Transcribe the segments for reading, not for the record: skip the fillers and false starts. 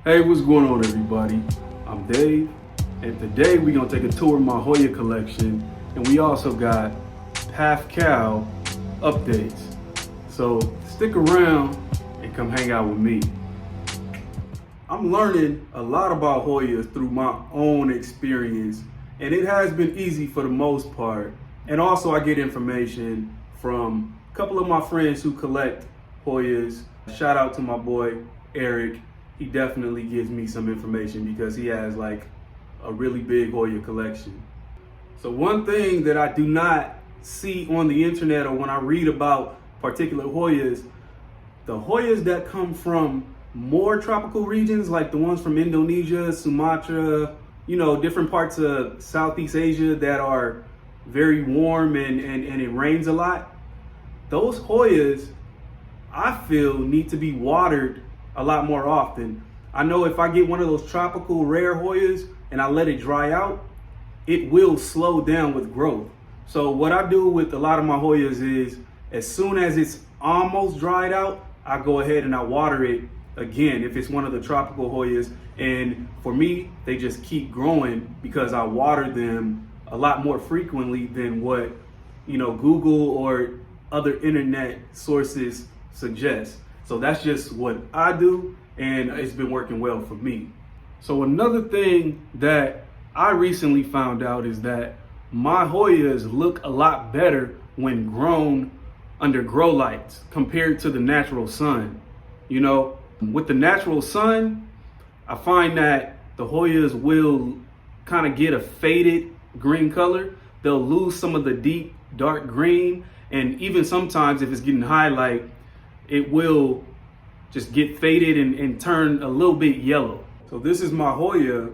Hey, what's going on, everybody? I'm Dave, and today we're gonna take a tour of my Hoya collection, and we also got Pafcal updates. So stick around and come hang out with me. I'm learning a lot about Hoyas through my own experience, and it has been easy for the most part. And also I get information from a couple of my friends who collect Hoyas. Shout out to my boy, Eric. He definitely gives me some information because he has like a really big Hoya collection. So one thing that I do not see on the internet or when I read about particular Hoyas, the Hoyas that come from more tropical regions, like the ones from Indonesia, Sumatra, different parts of Southeast Asia that are very warm and it rains a lot, those Hoyas, I feel, need to be watered a lot more often. I know if I get one of those tropical rare Hoyas and I let it dry out, it will slow down with growth. So what I do with a lot of my Hoyas is, as soon as it's almost dried out, I go ahead and I water it again if it's one of the tropical Hoyas. And for me, they just keep growing because I water them a lot more frequently than what Google or other internet sources suggest. So that's just what I do, and it's been working well for me. So another thing that I recently found out is that my Hoyas look a lot better when grown under grow lights compared to the natural sun. With the natural sun, I find that the Hoyas will kind of get a faded green color. They'll lose some of the deep dark green, and even sometimes if it's getting highlight, it will just get faded and turn a little bit yellow. So this is my Hoya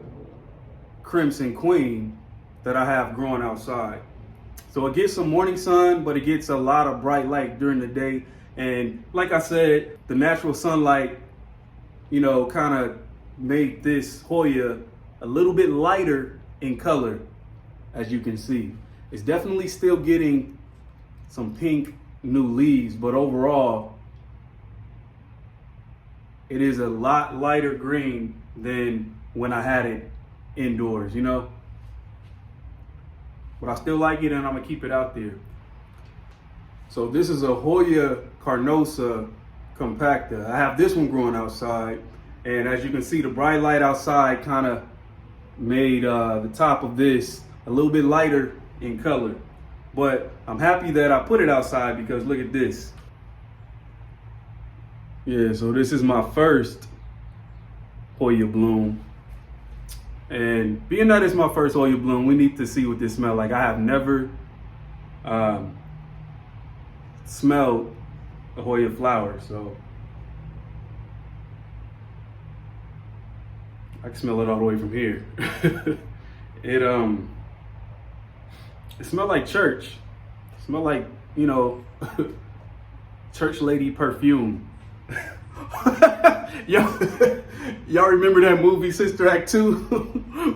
Crimson Queen that I have growing outside. So it gets some morning sun, but it gets a lot of bright light during the day. And like I said, the natural sunlight, kind of made this Hoya a little bit lighter in color, as you can see. It's definitely still getting some pink new leaves, but overall, it is a lot lighter green than when I had it indoors, But I still like it and I'm gonna keep it out there. So this is a Hoya Carnosa compacta. I have this one growing outside, and as you can see, the bright light outside kind of made the top of this a little bit lighter in color. But I'm happy that I put it outside because look at this. Yeah, so this is my first Hoya bloom. And being that it's my first Hoya bloom, we need to see what this smells like. I have never smelled a Hoya flower, so I can smell it all the way from here. It smelled like church. It smelled like, church lady perfume. Y'all remember that movie Sister Act 2?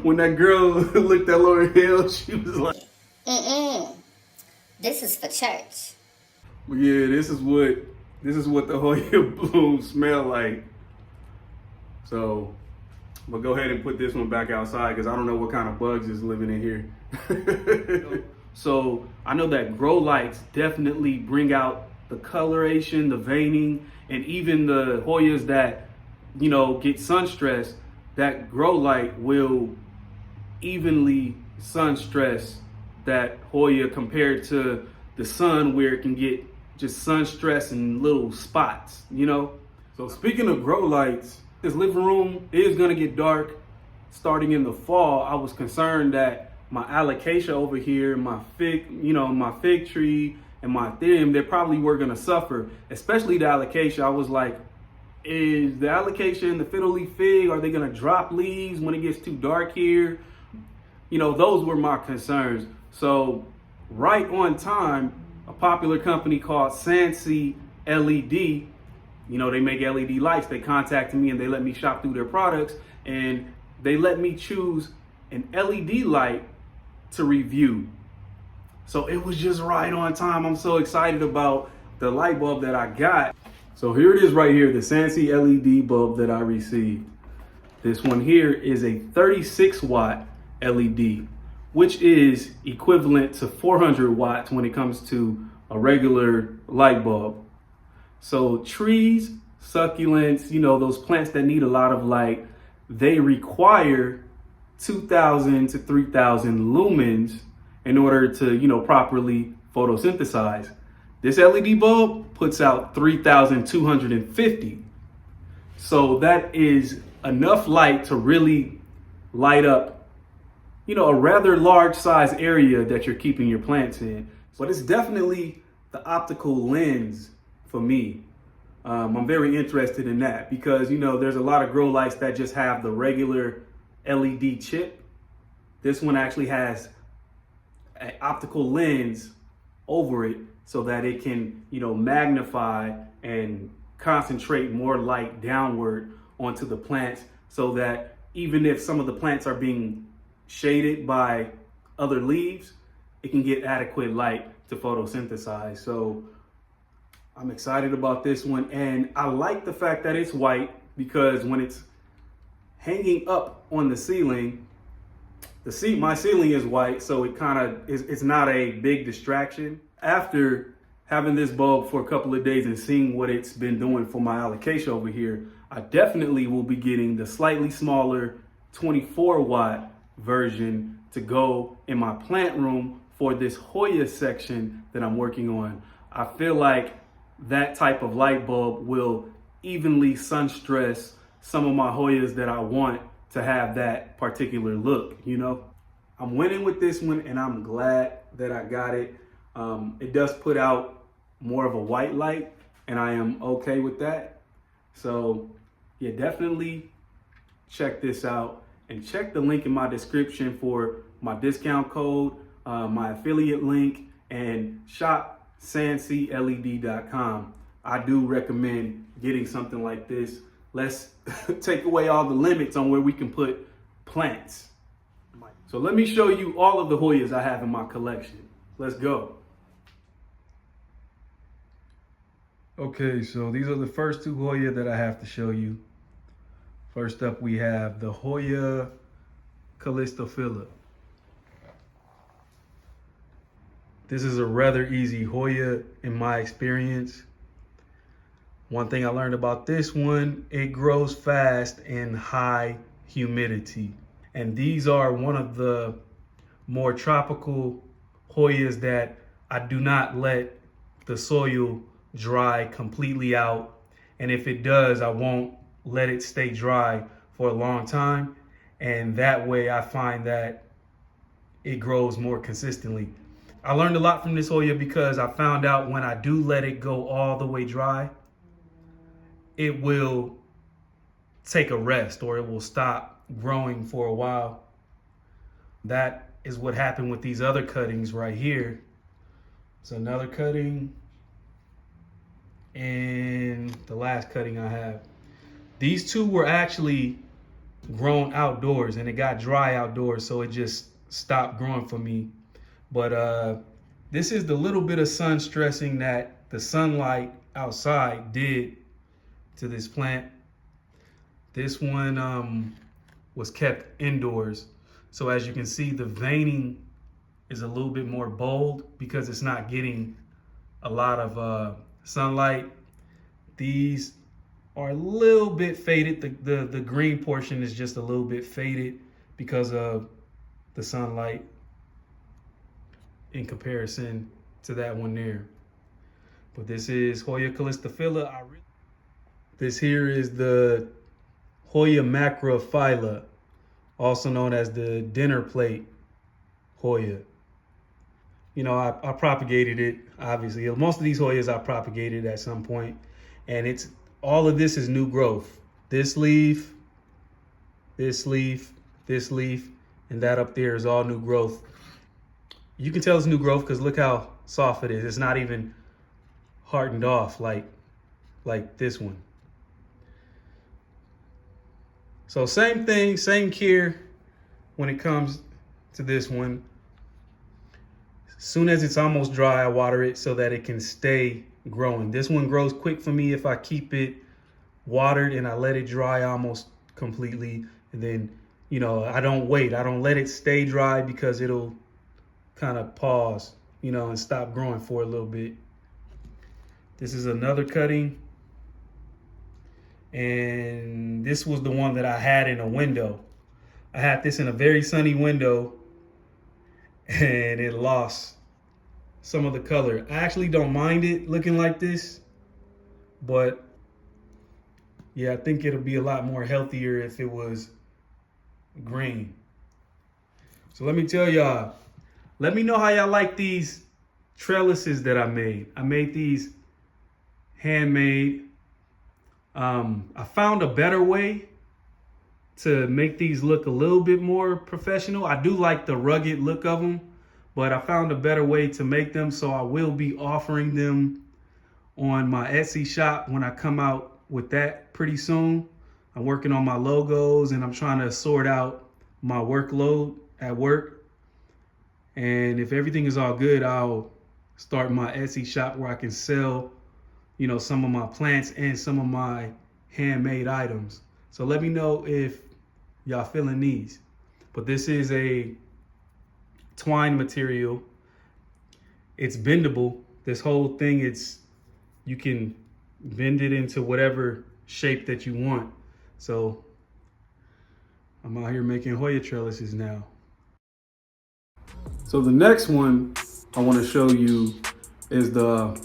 When that girl looked at Lauryn Hill, she was like, This is for church. Yeah, this is what the Hoya bloom smell like. So I'm gonna go ahead and put this one back outside because I don't know what kind of bugs is living in here. So I know that grow lights definitely bring out the coloration, the veining, and even the Hoyas that, get sun stress, that grow light will evenly sun stress that Hoya compared to the sun where it can get just sun stress in little spots, So speaking of grow lights, this living room is gonna get dark starting in the fall. I was concerned that my alocasia over here, my fig tree and my ethereum, they probably were gonna suffer, especially the alocasia. I was like, is the alocasia and the fiddle leaf fig, are they gonna drop leaves when it gets too dark here? Those were my concerns. So right on time, a popular company called Sansi LED, they make LED lights. They contacted me and they let me shop through their products, and they let me choose an LED light to review. So it was just right on time. I'm so excited about the light bulb that I got. So here it is right here, the Sansi LED bulb that I received. This one here is a 36 watt LED, which is equivalent to 400 watts when it comes to a regular light bulb. So trees, succulents, those plants that need a lot of light, they require 2,000 to 3,000 lumens in order to, properly photosynthesize. This LED bulb puts out 3,250. So that is enough light to really light up, a rather large size area that you're keeping your plants in. But it's definitely the optical lens for me. I'm very interested in that because, there's a lot of grow lights that just have the regular LED chip. This one actually has an optical lens over it so that it can, magnify and concentrate more light downward onto the plants so that even if some of the plants are being shaded by other leaves, it can get adequate light to photosynthesize. So I'm excited about this one, and I like the fact that it's white because when it's hanging up on the ceiling, my ceiling is white, so it's not a big distraction. After having this bulb for a couple of days and seeing what it's been doing for my alocasia over here, I definitely will be getting the slightly smaller 24 watt version to go in my plant room for this Hoya section that I'm working on. I feel like that type of light bulb will evenly sun stress some of my Hoyas that I want to have that particular look, I'm winning with this one and I'm glad that I got it. It does put out more of a white light and I am okay with that. So yeah, definitely check this out and check the link in my description for my discount code, my affiliate link, and shop SansiLED.com. I do recommend getting something like this. Let's take away all the limits on where we can put plants. So let me show you all of the Hoyas I have in my collection. Let's go. Okay, so these are the first two Hoya that I have to show you. First up, we have the Hoya Collection. This is a rather easy Hoya in my experience. One thing I learned about this one, it grows fast in high humidity. And these are one of the more tropical Hoyas that I do not let the soil dry completely out. And if it does, I won't let it stay dry for a long time. And that way I find that it grows more consistently. I learned a lot from this Hoya because I found out when I do let it go all the way dry, it will take a rest or it will stop growing for a while. That is what happened with these other cuttings right here. It's another cutting and the last cutting I have. These two were actually grown outdoors and it got dry outdoors, so it just stopped growing for me. But this is the little bit of sun stressing that the sunlight outside did to this plant. This one was kept indoors. So as you can see, the veining is a little bit more bold because it's not getting a lot of sunlight. These are a little bit faded. The green portion is just a little bit faded because of the sunlight in comparison to that one there. But this is Hoya Collection. This here is the Hoya macrophylla, also known as the dinner plate Hoya. I propagated it, obviously. Most of these Hoyas I propagated at some point, and all of this is new growth. This leaf, this leaf, this leaf, and that up there is all new growth. You can tell it's new growth because look how soft it is. It's not even hardened off like this one. So same thing, same care when it comes to this one. As soon as it's almost dry, I water it so that it can stay growing. This one grows quick for me if I keep it watered and I let it dry almost completely. And then, you know, I don't wait. I don't let it stay dry because it'll kind of pause, you know, and stop growing for a little bit. This is another cutting. And this was the one that I had in a window. I had this in a very sunny window and it lost some of the color. I actually don't mind it looking like this, but yeah, I think it'll be a lot more healthier if it was green. So let me tell y'all, let me know how y'all like these trellises that I made. I made these handmade. I found a better way to make these look a little bit more professional. I do like the rugged look of them, but I found a better way to make them. So I will be offering them on my Etsy shop when I come out with that pretty soon. I'm working on my logos and I'm trying to sort out my workload at work. And if everything is all good, I'll start my Etsy shop where I can sell, you know, some of my plants and some of my handmade items. So let me know if y'all feeling these. But this is a twine material. It's bendable. This whole thing, you can bend it into whatever shape that you want. So I'm out here making Hoya trellises now. So the next one I want to show you is the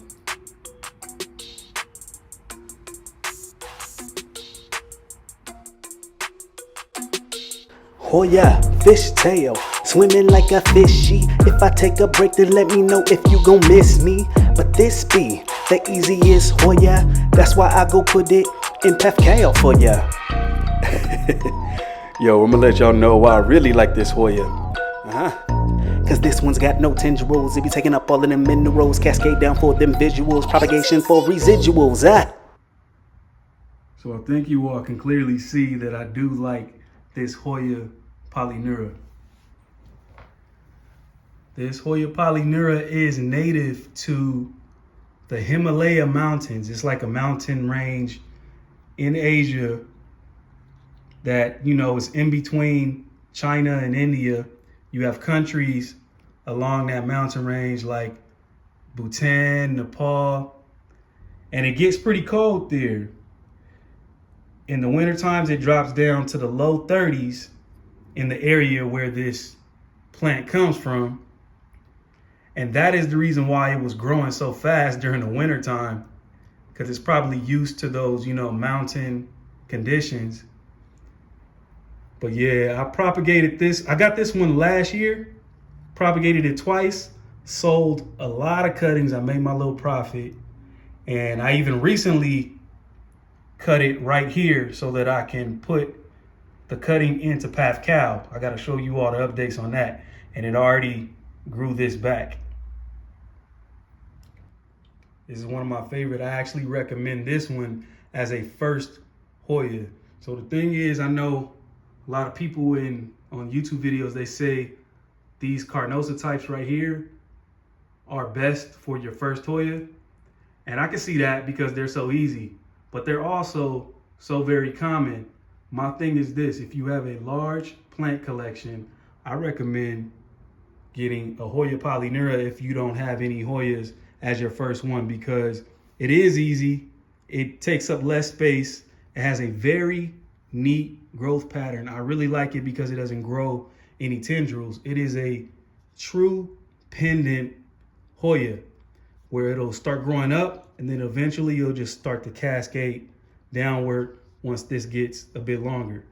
Hoya fishtail, swimming like a fishy. If I take a break, then let me know if you gon' miss me. But this be the easiest Hoya, that's why I go put it in Pafcal for ya. Yo, I'm gonna let y'all know why I really like this Hoya. Cause this one's got no tendrils. It be taking up all of them minerals. Cascade down for them visuals. Propagation for residuals. So I think you all can clearly see that I do like this Hoya polyneura. This Hoya polyneura is native to the Himalaya mountains. It's like a mountain range in Asia that, you know, is in between China and India. You have countries along that mountain range like Bhutan, Nepal, and it gets pretty cold there. In the winter times, it drops down to the low 30s in the area where this plant comes from. And that is the reason why it was growing so fast during the winter time, because it's probably used to those, you know, mountain conditions. But yeah, I propagated this. I got this one last year, propagated it twice, sold a lot of cuttings. I made my little profit. And I even recently cut it right here so that I can put the cutting into Pafcal. I got to show you all the updates on that. And it already grew this back. This is one of my favorite. I actually recommend this one as a first Hoya. So the thing is, I know a lot of people on YouTube videos, they say these carnosa types right here are best for your first Hoya. And I can see that because they're so easy, but they're also so very common. My thing is this: if you have a large plant collection, I recommend getting a Hoya polyneura if you don't have any Hoyas as your first one, because it is easy, it takes up less space, it has a very neat growth pattern. I really like it because it doesn't grow any tendrils. It is a true pendant Hoya where it'll start growing up and then eventually you'll just start to cascade downward once this gets a bit longer.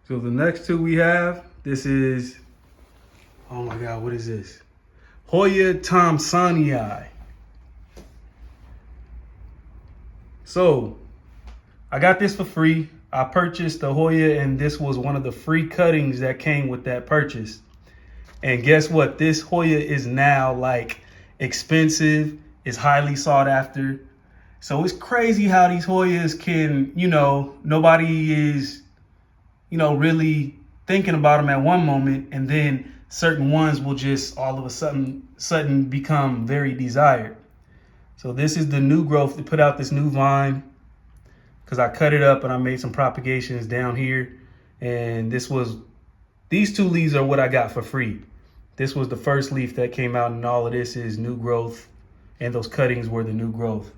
So the next two we have, this is, oh my God, what is this? Hoya Thomsonii. So I got this for free. I purchased the Hoya and this was one of the free cuttings that came with that purchase. And guess what? This Hoya is now like expensive, is highly sought after. So it's crazy how these Hoyas can, you know, nobody is, you know, really thinking about them at one moment, and then certain ones will just all of a sudden become very desired. So this is the new growth. They put out this new vine. because I cut it up and I made some propagations down here. And these two leaves are what I got for free. This was the first leaf that came out, and all of this is new growth, and those cuttings were the new growth.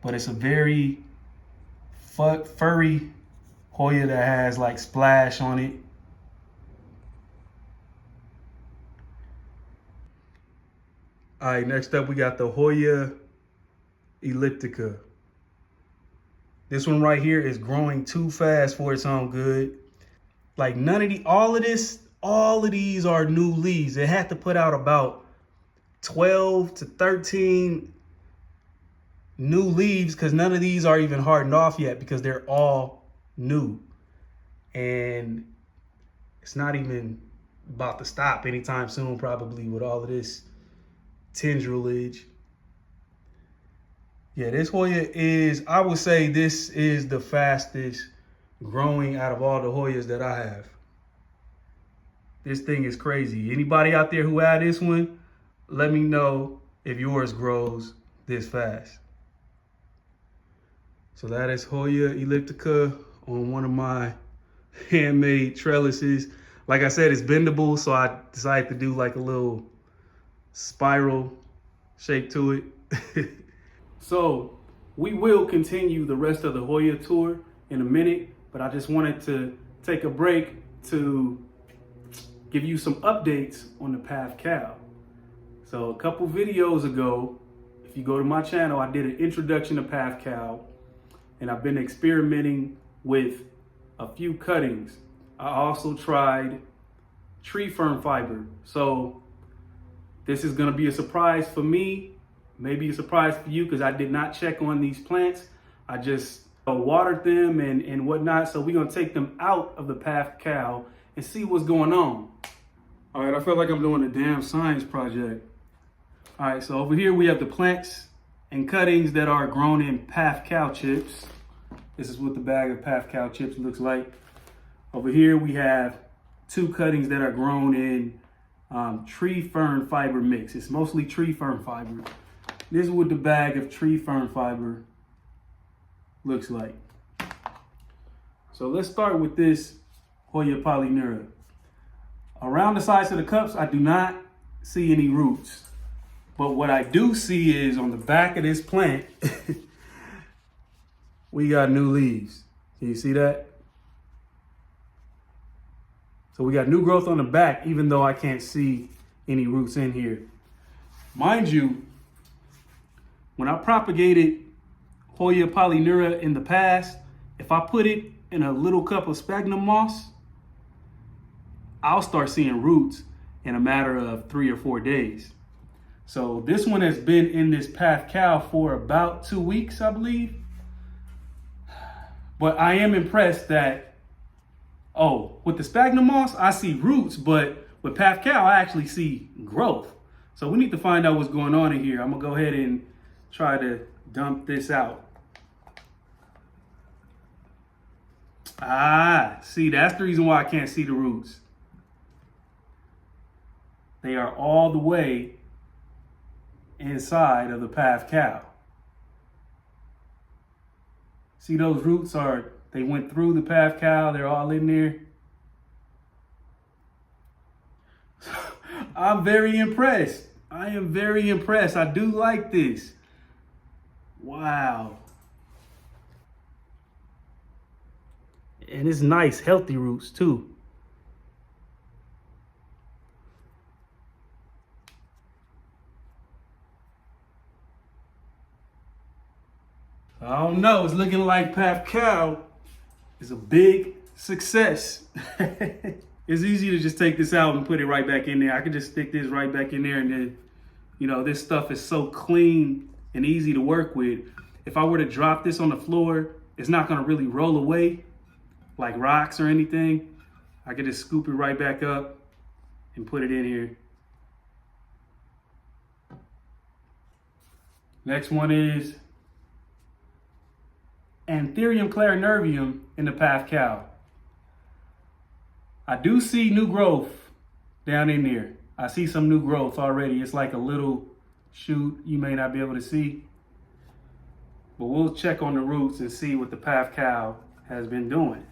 But it's a very furry Hoya that has like splash on it. All right, next up we got the Hoya elliptica. This one right here is growing too fast for its own good. Like all of these are new leaves. It had to put out about 12 to 13 new leaves because none of these are even hardened off yet because they're all new. And it's not even about to stop anytime soon, probably, with all of this tendrillage. Yeah, this Hoya I would say this is the fastest growing out of all the Hoyas that I have. This thing is crazy. Anybody out there who had this one, let me know if yours grows this fast. So that is Hoya elliptica on one of my handmade trellises. Like I said, it's bendable, so I decided to do like a little spiral shape to it. So we will continue the rest of the Hoya tour in a minute, but I just wanted to take a break to give you some updates on the Pafcal. So a couple videos ago, if you go to my channel, I did an introduction to Pafcal, and I've been experimenting with a few cuttings. I also tried tree fern fiber. So this is gonna be a surprise for me, maybe a surprise for you, because I did not check on these plants. I just watered them and whatnot. So we're gonna take them out of the Pafcal and see what's going on. All right, I feel like I'm doing a damn science project. All right, so over here we have the plants and cuttings that are grown in Pafcal chips. This is what the bag of Pafcal chips looks like. Over here we have two cuttings that are grown in tree fern fiber mix. It's mostly tree fern fiber. This is what the bag of tree fern fiber looks like. So let's start with this Hoya polyneura. Around the sides of the cups, I do not see any roots. But what I do see is on the back of this plant, we got new leaves. Can you see that? So we got new growth on the back, even though I can't see any roots in here. Mind you, when I propagated Hoya polyneura in the past, if I put it in a little cup of sphagnum moss, I'll start seeing roots in a matter of 3 or 4 days. So this one has been in this Pafcal for about 2 weeks, I believe. But I am impressed that, with the sphagnum moss, I see roots, but with Pafcal, I actually see growth. So we need to find out what's going on in here. I'm gonna go ahead and try to dump this out. See, that's the reason why I can't see the roots. They are all the way inside of the Pafcal. See, those roots they went through the Pafcal, they're all in there. I'm very impressed. I am very impressed. I do like this. Wow. And it's nice, healthy roots too. I don't know, it's looking like Pafcal is a big success. It's easy to just take this out and put it right back in there. I could just stick this right back in there, and then, this stuff is so clean and easy to work with. If I were to drop this on the floor, it's not gonna really roll away like rocks or anything. I could just scoop it right back up and put it in here. Next one is Anthurium clarinervium in the Pafcal. I do see new growth down in there. I see some new growth already. It's like a little shoot you may not be able to see. but we'll check on the roots and see what the Pafcal has been doing.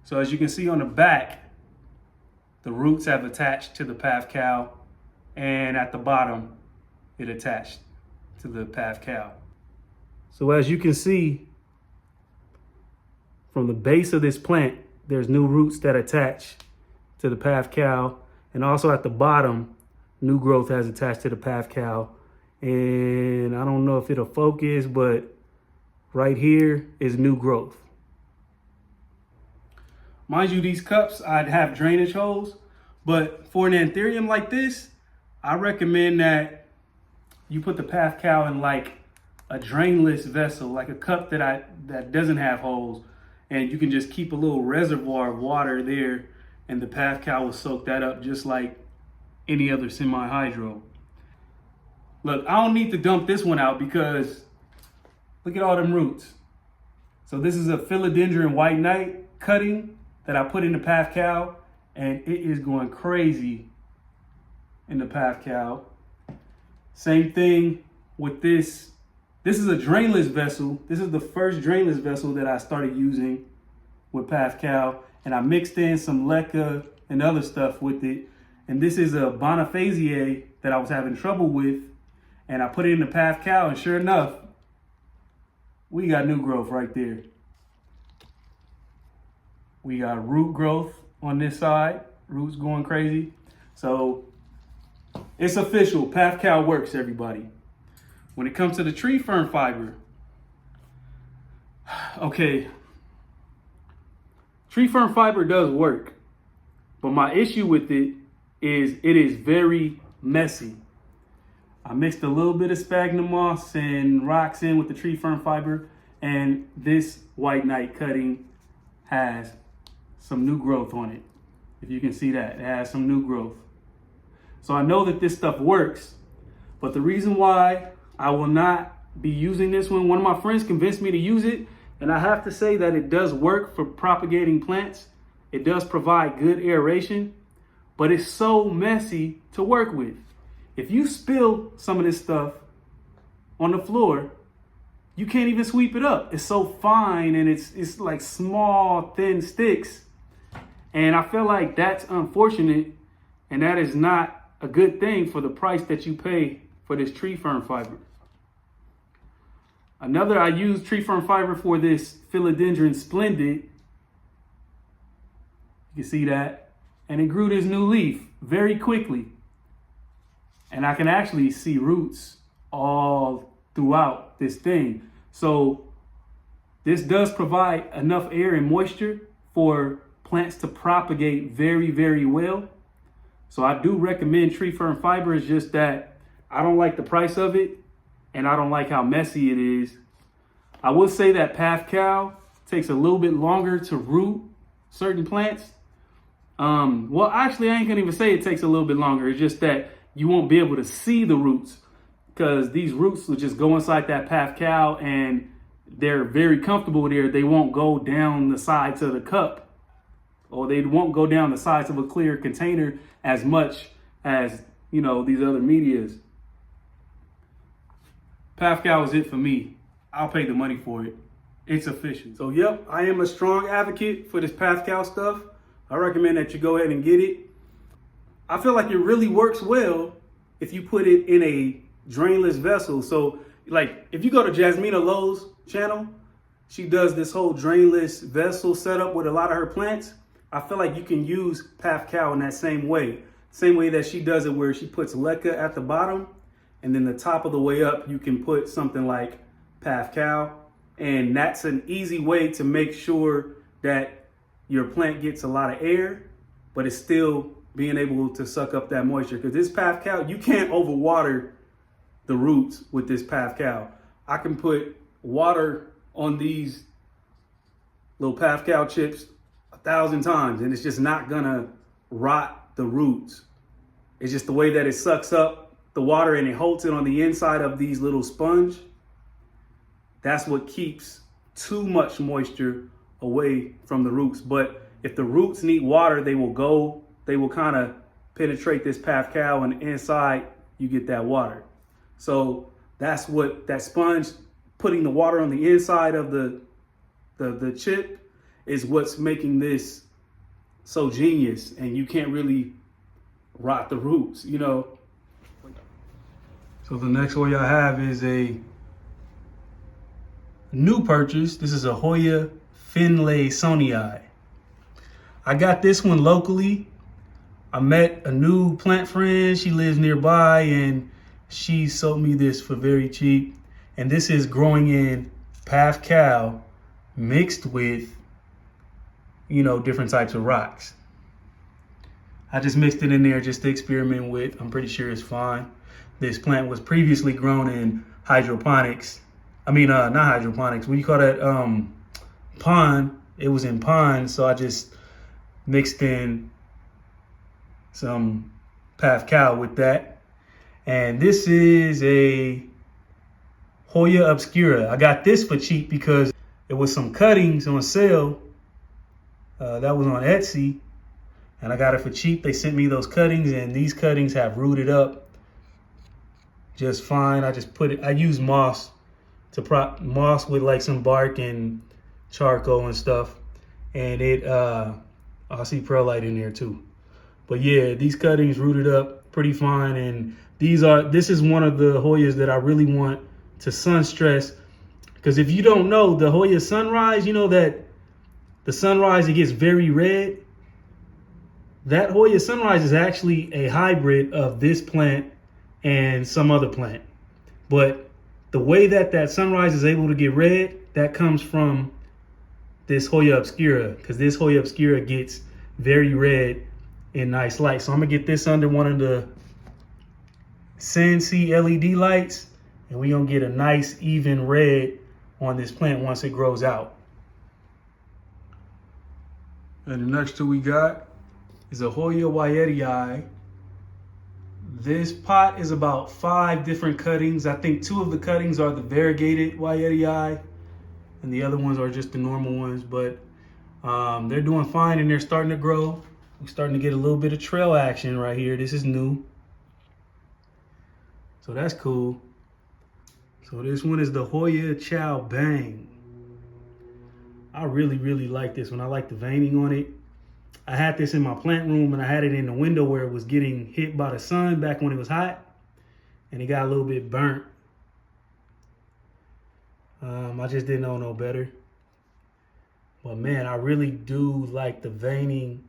So as you can see on the back, the roots have attached to the Pafcal, and at the bottom, it attached to the Pafcal. So as you can see, from the base of this plant, there's new roots that attach to the Pafcal, and also at the bottom, new growth has attached to the Pafcal. And I don't know if it'll focus, but right here is new growth. Mind you, these cups, I'd have drainage holes, but for an anthurium like this, I recommend that you put the Pafcal in like a drainless vessel, like a cup that doesn't have holes, and you can just keep a little reservoir of water there, and the Pafcal will soak that up just like any other semi-hydro. Look, I don't need to dump this one out because look at all them roots. So this is a philodendron white knight cutting that I put in the Pafcal, and it is going crazy in the Pafcal. Same thing with this. This is a drainless vessel. This is the first drainless vessel that I started using with Pafcal, and I mixed in some leca and other stuff with it. And this is a Bonifaciae that I was having trouble with, and I put it in the Pafcal, and sure enough, we got new growth right there. We got root growth on this side, roots going crazy. So it's official, Pafcal works, everybody. When it comes to the tree fern fiber, okay, tree fern fiber does work, but my issue with it is very messy. I mixed a little bit of sphagnum moss and rocks in with the tree fern fiber, and this white knight cutting has some new growth on it. If you can see that, it has some new growth. So I know that this stuff works, but the reason why I will not be using this one of my friends convinced me to use it, and I have to say that it does work for propagating plants. It does provide good aeration, but it's so messy to work with. If you spill some of this stuff on the floor, you can't even sweep it up. It's so fine, and it's like small, thin sticks. And I feel like that's unfortunate, and that is not a good thing for the price that you pay for this tree fern fiber. I used tree fern fiber for this philodendron splendid. You can see that. And it grew this new leaf very quickly. And I can actually see roots all throughout this thing. So this does provide enough air and moisture for plants to propagate very, very well. So I do recommend tree fern fiber. It's just that I don't like the price of it, and I don't like how messy it is. I will say that Pafcal takes a little bit longer to root certain plants. Well, actually, I ain't gonna even say it takes a little bit longer. It's just that you won't be able to see the roots, because these roots will just go inside that Pafcal, and they're very comfortable there. They won't go down the sides of the cup, or they won't go down the sides of a clear container as much as, you know, these other medias. Pafcal is it for me. I'll pay the money for it. It's official. So yep, I am a strong advocate for this Pafcal stuff. I recommend that you go ahead and get it. I feel like it really works well if you put it in a drainless vessel. So like if you go to Jasmina Lowe's channel, she does this whole drainless vessel setup with a lot of her plants. I feel like you can use Pafcal in that same way that she does it, where she puts leca at the bottom, and then the top of the way up, you can put something like Pafcal. And that's an easy way to make sure that your plant gets a lot of air, but it's still being able to suck up that moisture. Because this Pafcal, you can't overwater the roots with this Pafcal. I can put water on these little Pafcal chips 1,000 times, and it's just not gonna rot the roots. It's just the way that it sucks up the water and it holds it on the inside of these little sponge. That's what keeps too much moisture away from the roots. But if the roots need water, they will kind of penetrate this Pafcal, and inside you get that water. So that's what that sponge, putting the water on the inside of the chip, is what's making this so genius. And you can't really rot the roots, you know. So the next Hoya I have is a new purchase. This is a Hoya Finlay Sonii. I got this one locally. I met a new plant friend. She lives nearby and she sold me this for very cheap. And this is growing in Pafcal mixed with, you know, different types of rocks. I just mixed it in there just to experiment with. I'm pretty sure it's fine. This plant was previously grown in hydroponics. I mean, not hydroponics. What do you call that? Pond. It was in pond, so I just mixed in some Pafcal with that. And this is a Hoya Obscura. I got this for cheap because it was some cuttings on sale. That was on Etsy. And I got it for cheap. They sent me those cuttings, and these cuttings have rooted up just fine. I just put it, I use moss to prop moss with like some bark and charcoal and stuff. And it, I see perlite in there too. But yeah, these cuttings rooted up pretty fine. And this is one of the Hoyas that I really want to sun stress. Because if you don't know, the Hoya Sunrise, you know that the Sunrise, it gets very red. That Hoya Sunrise is actually a hybrid of this plant and some other plant. But the way that that Sunrise is able to get red, that comes from this Hoya Obscura, because this Hoya Obscura gets very red in nice light. So I'm gonna get this under one of the Sansi LED lights, and we're gonna get a nice even red on this plant once it grows out. And the next two we got is a Hoya Rap. This pot is about 5 different cuttings. I think 2 of the cuttings are the variegated Rap, and the other ones are just the normal ones. But they're doing fine and they're starting to grow. We're starting to get a little bit of trail action right here. This is new, so that's cool. So this one is the Hoya Chow Bang. I really like this one. I like the veining on it. I had this in my plant room, and I had it in the window where it was getting hit by the sun back when it was hot, and it got a little bit burnt. I just didn't know no better. But man, I really do like the veining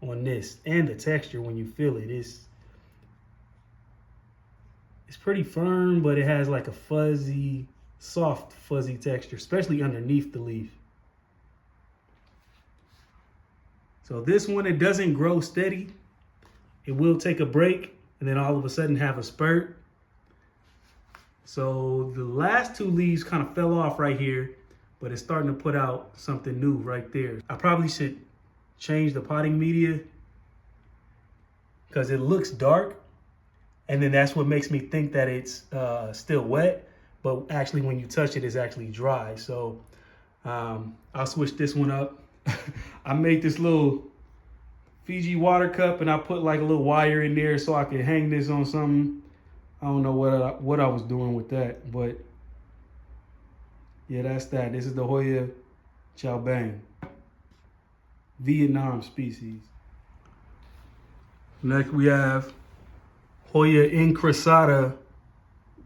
on this and the texture when you feel it. It's pretty firm, but it has like a fuzzy, soft, fuzzy texture, especially underneath the leaf. So this one, it doesn't grow steady. It will take a break and then all of a sudden have a spurt. So the last 2 leaves kind of fell off right here, but it's starting to put out something new right there. I probably should change the potting media because it looks dark. And then that's what makes me think that it's still wet, but actually when you touch it, it's actually dry. So I'll switch this one up. I made this little Fiji water cup, and I put like a little wire in there so I could hang this on something. I don't know what I was doing with that, but yeah, that's that. This is the Hoya Chow Bang, Vietnam species. Next we have Hoya Incrusata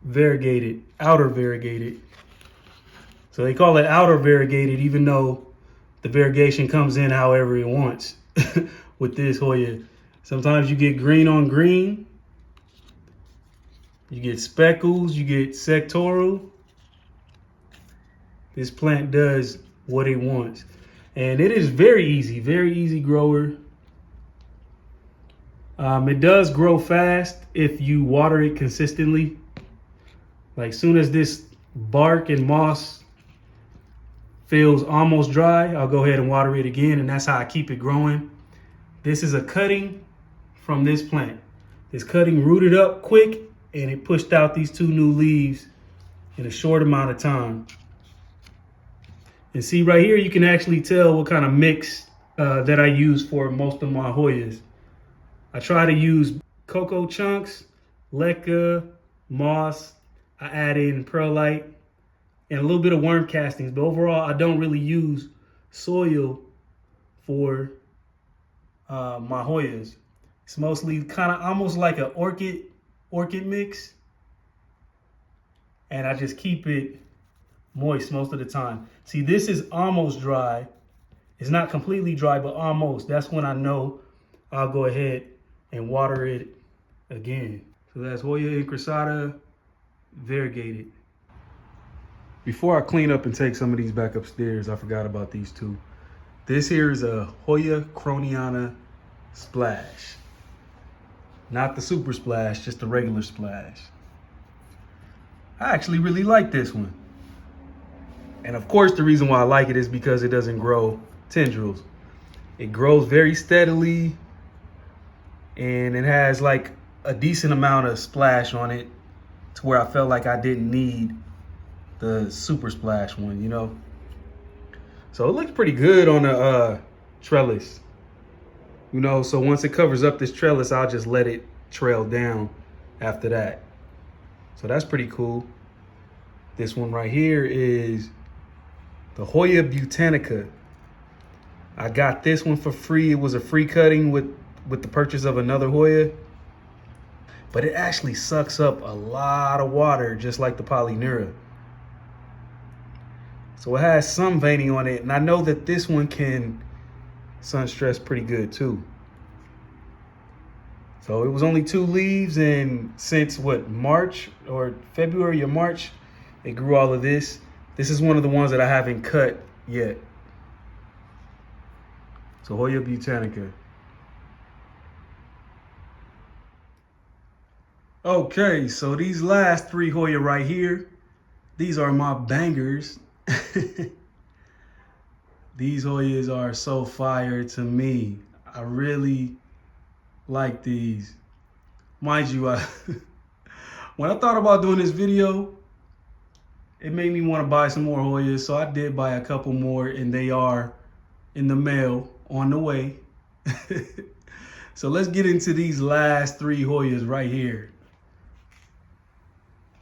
variegated, outer variegated. So they call it outer variegated, even though the variegation comes in however it wants with this Hoya. Sometimes you get green on green, you get speckles, you get sectoral. This plant does what it wants. And it is very easy grower. It does grow fast if you water it consistently. Like soon as this bark and moss feels almost dry, I'll go ahead and water it again, and that's how I keep it growing. This is a cutting from this plant. This cutting rooted up quick, and it pushed out these 2 new leaves in a short amount of time. And see right here, you can actually tell what kind of mix that I use for most of my Hoyas. I try to use cocoa chunks leca, moss. I add in perlite and a little bit of worm castings. But overall, I don't really use soil for my Hoyas. It's mostly kind of almost like an orchid mix. And I just keep it moist most of the time. See, this is almost dry. It's not completely dry, but almost. That's when I know I'll go ahead and water it again. So that's Hoya Incrusata variegated. Before I clean up and take some of these back upstairs, I forgot about these two. This here is a Hoya Croniana Splash. Not the super splash, just the regular splash. I actually really like this one. And of course, the reason why I like it is because it doesn't grow tendrils. It grows very steadily, and it has like a decent amount of splash on it to where I felt like I didn't need the super splash one, you know? So it looks pretty good on the trellis, you know? So once it covers up this trellis, I'll just let it trail down after that. So that's pretty cool. This one right here is the Hoya Botanica. I got this one for free. It was a free cutting with the purchase of another Hoya. But it actually sucks up a lot of water, just like the polyneura. So it has some veining on it. And I know that this one can sun stress pretty good too. So it was only 2 leaves, and since what, March or February or March, it grew all of this. This is one of the ones that I haven't cut yet. So Hoya Botanica. Okay, so these last 3 Hoya right here, these are my bangers. These Hoyas are so fire to me. I really like these. Mind you, when I thought about doing this video, it made me want to buy some more Hoyas, so I did buy a couple more, and they are in the mail on the way. So let's get into these last 3 Hoyas right here.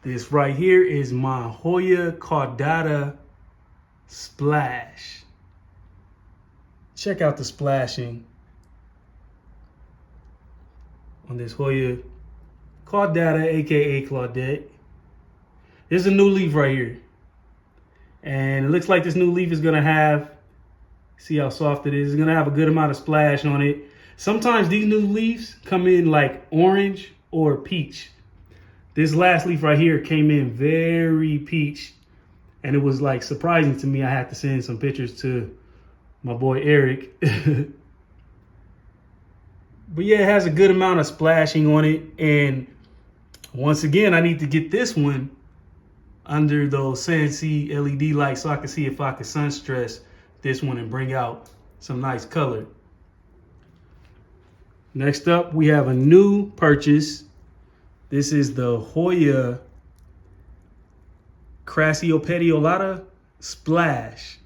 This right here is my Hoya Caudata Splash. Check out the splashing on this Hoya Caudata, aka Claudette. There's a new leaf right here. And it looks like this new leaf is gonna have, see how soft it is, it's gonna have a good amount of splash on it. Sometimes these new leaves come in like orange or peach. This last leaf right here came in very peach, and it was like surprising to me. I had to send some pictures to my boy Eric. But yeah, it has a good amount of splashing on it. And once again, I need to get this one under those Sansi LED lights so I can see if I can sun stress this one and bring out some nice color. Next up, we have a new purchase. This is the Hoya Crassiopetalata Splash.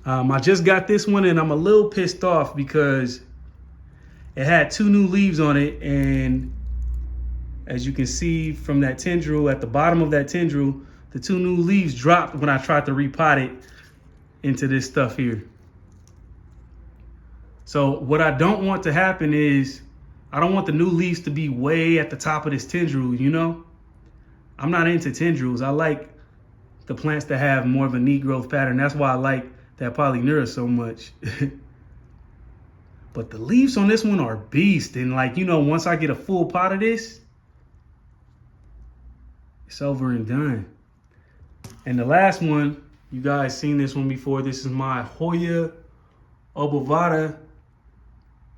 I just got this one, and I'm a little pissed off because it had 2 new leaves on it, and as you can see from that tendril, at the bottom of that tendril, the 2 new leaves dropped when I tried to repot it into this stuff here. So what I don't want to happen is, I don't want the new leaves to be way at the top of this tendril, you know? I'm not into tendrils. I like the plants that have more of a neat growth pattern. That's why I like that polyneura so much. But the leaves on this one are beast. And like, you know, once I get a full pot of this, it's over and done. And the last one, you guys seen this one before. This is my Hoya Obovata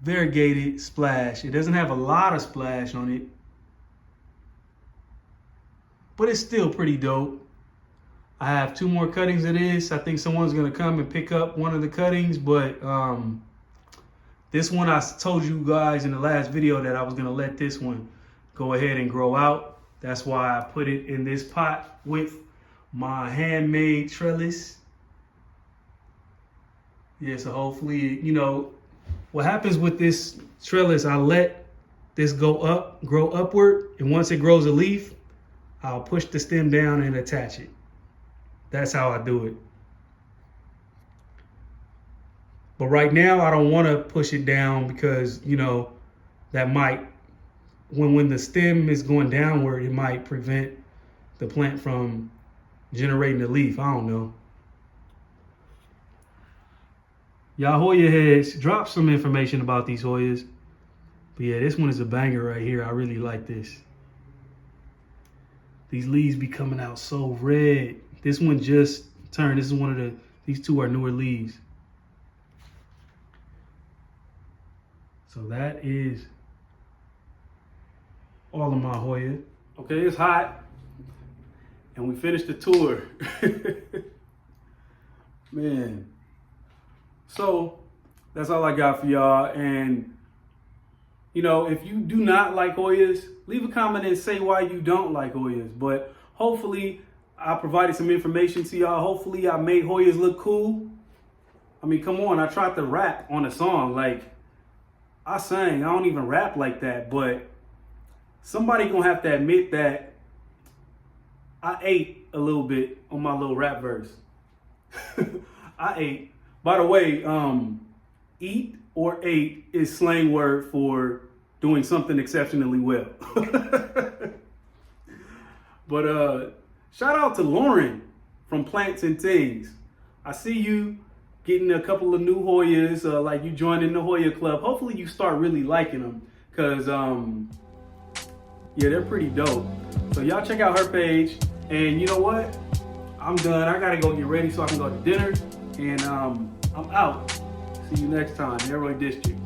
variegated splash. It doesn't have a lot of splash on it, but it's still pretty dope. I have 2 more cuttings of this. I think someone's gonna come and pick up one of the cuttings, but this one, I told you guys in the last video that I was gonna let this one go ahead and grow out. That's why I put it in this pot with my handmade trellis. Yeah, so hopefully, you know, what happens with this trellis, I let this grow upward, and once it grows a leaf, I'll push the stem down and attach it. That's how I do it. But right now, I don't want to push it down because, you know, that might, when the stem is going downward, it might prevent the plant from generating a leaf. I don't know. Y'all Hoya heads, drop some information about these Hoyas. But yeah, this one is a banger right here. I really like this. These leaves be coming out so red. This one just turned. This is one of these two are newer leaves. So that is all of my Hoya. Okay, it's hot. And we finished the tour. Man. So that's all I got for y'all. And you know, if you do not like Hoyas, leave a comment and say why you don't like Hoyas. But hopefully I provided some information to y'all. Hopefully I made Hoyas look cool. I mean, come on, I tried to rap on a song. Like, I sang, I don't even rap like that, but somebody gonna have to admit that I ate a little bit on my little rap verse. I ate. By the way, eat or ate is slang word for doing something exceptionally well. But shout out to Lauren from Plants and Things. I see you getting a couple of new Hoyas, like you joining the Hoya Club. Hopefully you start really liking them, because yeah, they're pretty dope. So y'all check out her page. And you know what? I'm done. I gotta go get ready so I can go to dinner. And I'm out. See you next time, Narrow District.